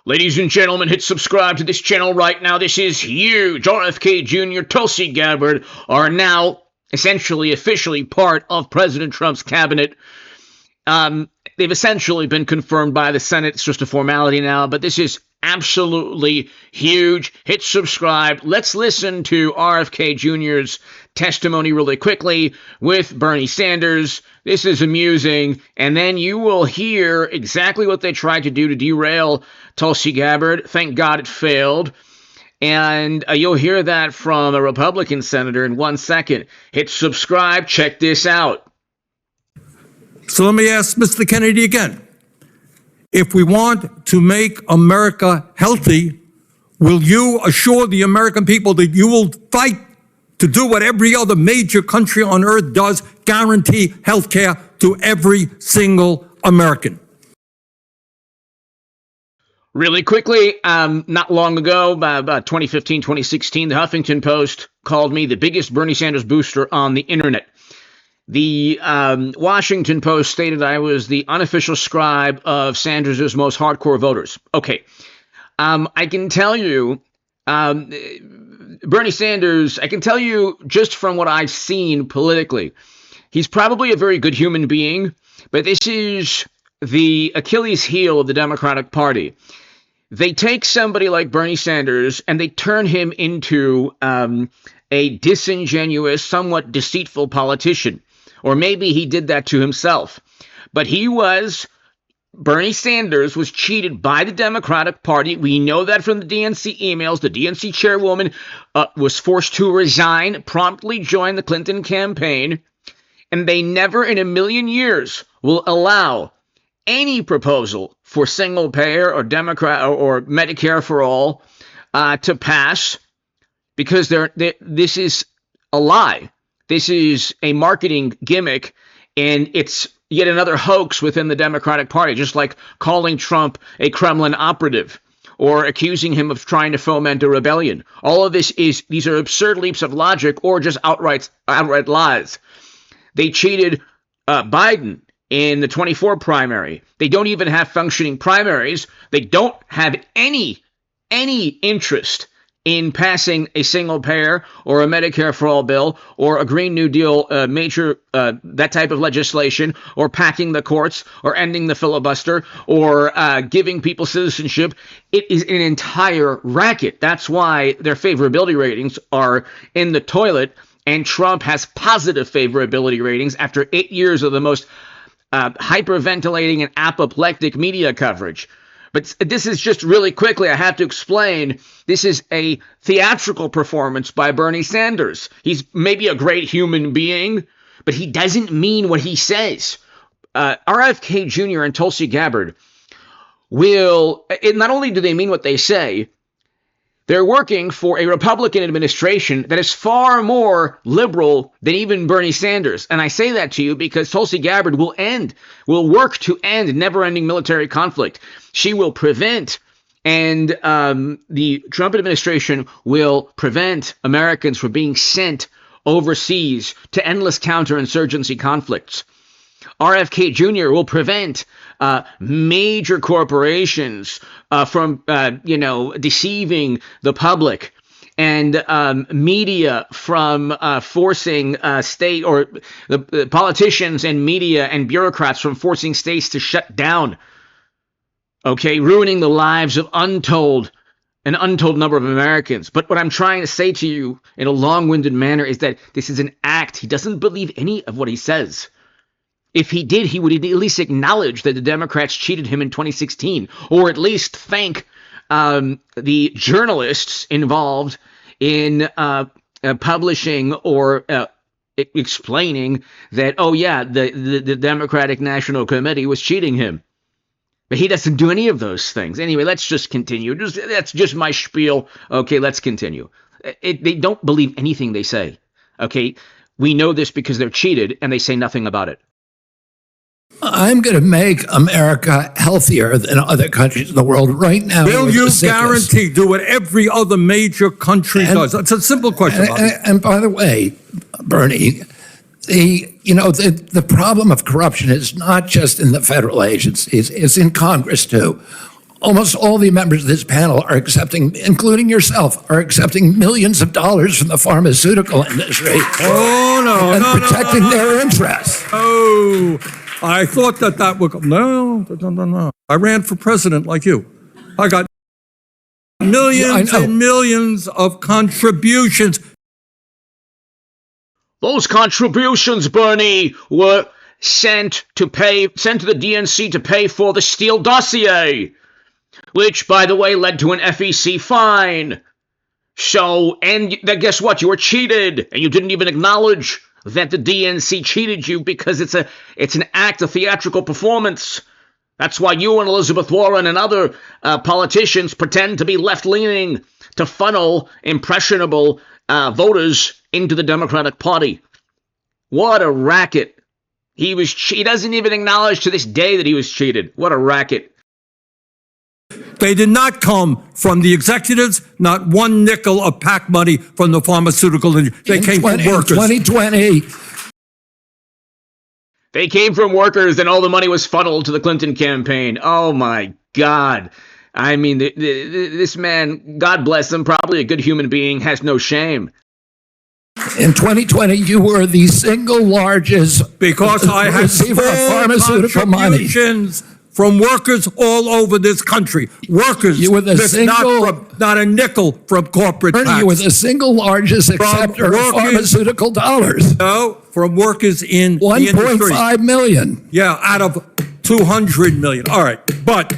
Ladies and gentlemen, hit subscribe to this channel right now. This is huge. RFK Jr., Tulsi Gabbard are now essentially officially part of President Trump's cabinet. They've essentially been confirmed by the Senate. It's just a formality now, but this is absolutely huge. Hit subscribe. Let's listen to RFK Jr.'s testimony really quickly with Bernie Sanders. This is amusing, and then you will hear exactly what they tried to do to derail Tulsi Gabbard. Thank God it failed. And you'll hear that from a Republican senator in 1 second. Hit subscribe. Check this out. So let me ask Mr. Kennedy again. If we want to make America healthy, will you assure the American people that you will fight to do what every other major country on earth does, guarantee health care to every single American? Really quickly, not long ago, about 2015, 2016, the Huffington Post called me the biggest Bernie Sanders booster on the internet. The Washington Post stated I was the unofficial scribe of Sanders' most hardcore voters. Okay, I can tell you, Bernie Sanders, I can tell you just from what I've seen politically, he's probably a very good human being, but this is the Achilles heel of the Democratic Party. They take somebody like Bernie Sanders and they turn him into a disingenuous, somewhat deceitful politician. Or maybe he did that to himself. But Bernie Sanders was cheated by the Democratic Party. We know that from the DNC emails. The DNC chairwoman was forced to resign, promptly join the Clinton campaign. And they never in a million years will allow any proposal for single payer or Democrat or Medicare for all to pass, because this is a lie. This is a marketing gimmick, and it's yet another hoax within the Democratic Party, just like calling Trump a Kremlin operative or accusing him of trying to foment a rebellion. All of these are absurd leaps of logic or just outright lies. They cheated Biden in the 24 primary. They don't even have functioning primaries. They don't have any interest in passing a single payer or a Medicare for all bill or a Green New Deal that type of legislation, or packing the courts or ending the filibuster or giving people citizenship. It is an entire racket. That's why their favorability ratings are in the toilet, and Trump has positive favorability ratings after 8 years of the most hyperventilating and apoplectic media coverage. But this is just really quickly, I have to explain, this is a theatrical performance by Bernie Sanders. He's maybe a great human being, but he doesn't mean what he says. RFK Jr. and Tulsi Gabbard not only do they mean what they say, they're working for a Republican administration that is far more liberal than even Bernie Sanders. And I say that to you because Tulsi Gabbard will work to end never-ending military conflict. She will prevent, and the Trump administration will prevent Americans from being sent overseas to endless counterinsurgency conflicts. RFK Jr. will prevent major corporations from, deceiving the public, and media from forcing state, or the politicians and media and bureaucrats from forcing states to shut down. Okay, ruining the lives of an untold number of Americans. But what I'm trying to say to you in a long-winded manner is that this is an act. He doesn't believe any of what he says. If he did, he would at least acknowledge that the Democrats cheated him in 2016, or at least thank the journalists involved in publishing or explaining that, oh yeah, the Democratic National Committee was cheating him. But he doesn't do any of those things. Anyway, let's just continue. That's just my spiel. Okay, let's continue. They don't believe anything they say. Okay, we know this because they're cheated and they say nothing about it. I'm going to make America healthier than other countries in the world right now. Will you guarantee do what every other major country does? It's a simple question. And by the way, Bernie, the problem of corruption is not just in the federal agencies, it's in Congress too. almost all the members of this panel are accepting, including yourself, are accepting millions of dollars from the pharmaceutical industry. Oh, no, and no, protecting no, no, their interests. Oh, I thought that would come. No. I ran for president like you. I got millions and millions of contributions. Those contributions, Bernie, were sent to the DNC to pay for the Steele dossier, which, by the way, led to an FEC fine. So, and guess what? You were cheated, and you didn't even acknowledge that the DNC cheated you because it's an act of theatrical performance. That's why you and Elizabeth Warren and other politicians pretend to be left-leaning to funnel impressionable voters into the Democratic Party. What a racket. He doesn't even acknowledge to this day that he was cheated. What a racket. They did not come from the executives, not one nickel of PAC money from the pharmaceutical industry. They came from workers. In 2020. They came from workers, and all the money was funneled to the Clinton campaign. Oh, my God. I mean, this man, God bless him, probably a good human being, has no shame. In 2020, you were the single largest because I had receiver of pharmaceutical money from workers all over this country. Workers, you were the not a nickel from corporate tax. You were the single largest acceptor of pharmaceutical dollars. No, from workers in 1.5 million. Yeah, out of 200 million. All right, but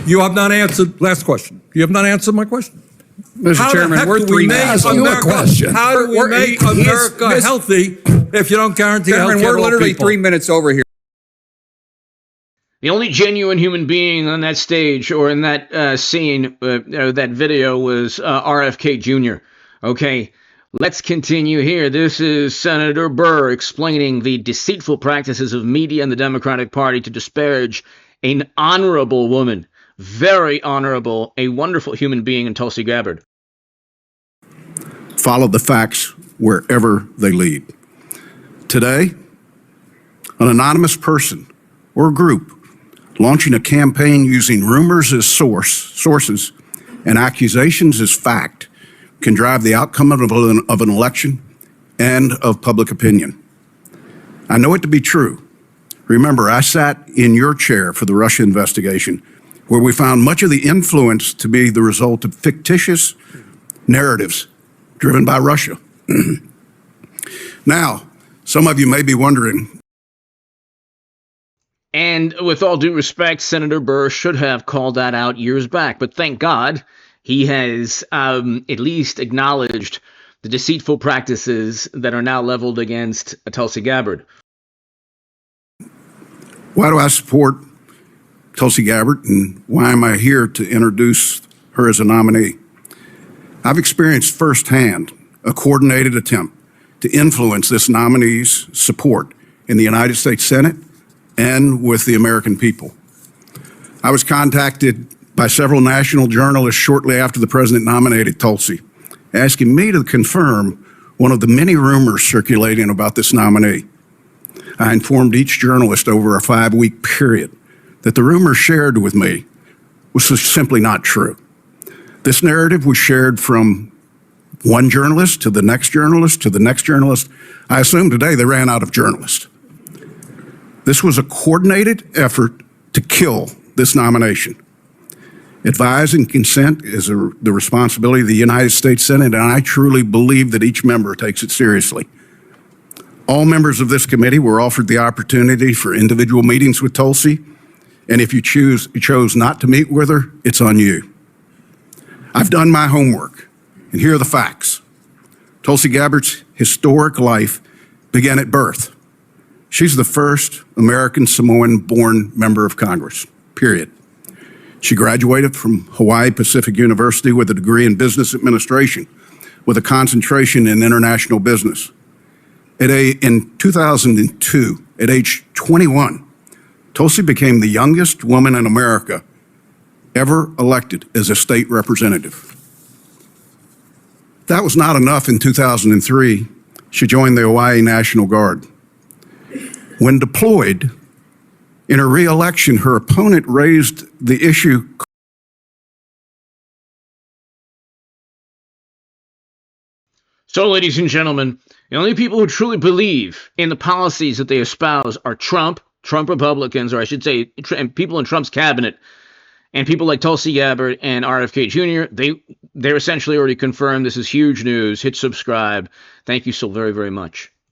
you have not answered. Last question. You have not answered my question. Mr. Chairman, we're 3 minutes. How do we make America healthy if you don't guarantee health care? We're literally 3 minutes over here. The only genuine human being on that stage or in that scene, that video, was RFK Jr. Okay, let's continue here. This is Senator Burr explaining the deceitful practices of media and the Democratic Party to disparage an honorable woman, very honorable, a wonderful human being in Tulsi Gabbard. Follow the facts wherever they lead. Today, an anonymous person or group launching a campaign using rumors as sources and accusations as fact can drive the outcome of an election and of public opinion. I know it to be true. Remember, I sat in your chair for the Russia investigation, where we found much of the influence to be the result of fictitious narratives driven by Russia. Now, some of you may be wondering. And with all due respect, Senator Burr should have called that out years back. But thank God he has at least acknowledged the deceitful practices that are now leveled against Tulsi Gabbard. Why do I support Tulsi Gabbard, and why am I here to introduce her as a nominee? I've experienced firsthand a coordinated attempt to influence this nominee's support in the United States Senate and with the American people. I was contacted by several national journalists shortly after the president nominated Tulsi, asking me to confirm one of the many rumors circulating about this nominee. I informed each journalist over a 5-week period that the rumors shared with me was simply not true. This narrative was shared from one journalist to the next journalist to the next journalist. I assume today they ran out of journalists. This was a coordinated effort to kill this nomination. Advise and consent is the responsibility of the United States Senate, and I truly believe that each member takes it seriously. All members of this committee were offered the opportunity for individual meetings with Tulsi, and if you chose not to meet with her, it's on you. I've done my homework, and here are the facts. Tulsi Gabbard's historic life began at birth. She's the first American Samoan-born member of Congress, period. She graduated from Hawaii Pacific University with a degree in business administration with a concentration in international business. In 2002, at age 21, Tulsi became the youngest woman in America ever elected as a state representative. That was not enough. In 2003, she joined the Hawaii National Guard. When deployed In her re-election, her opponent raised the issue. So, ladies and gentlemen, the only people who truly believe in the policies that they espouse are Trump Republicans, or I should say, people in Trump's cabinet, and people like Tulsi Gabbard and RFK Jr. They're essentially already confirmed. This is huge news. Hit subscribe. Thank you so very, very much.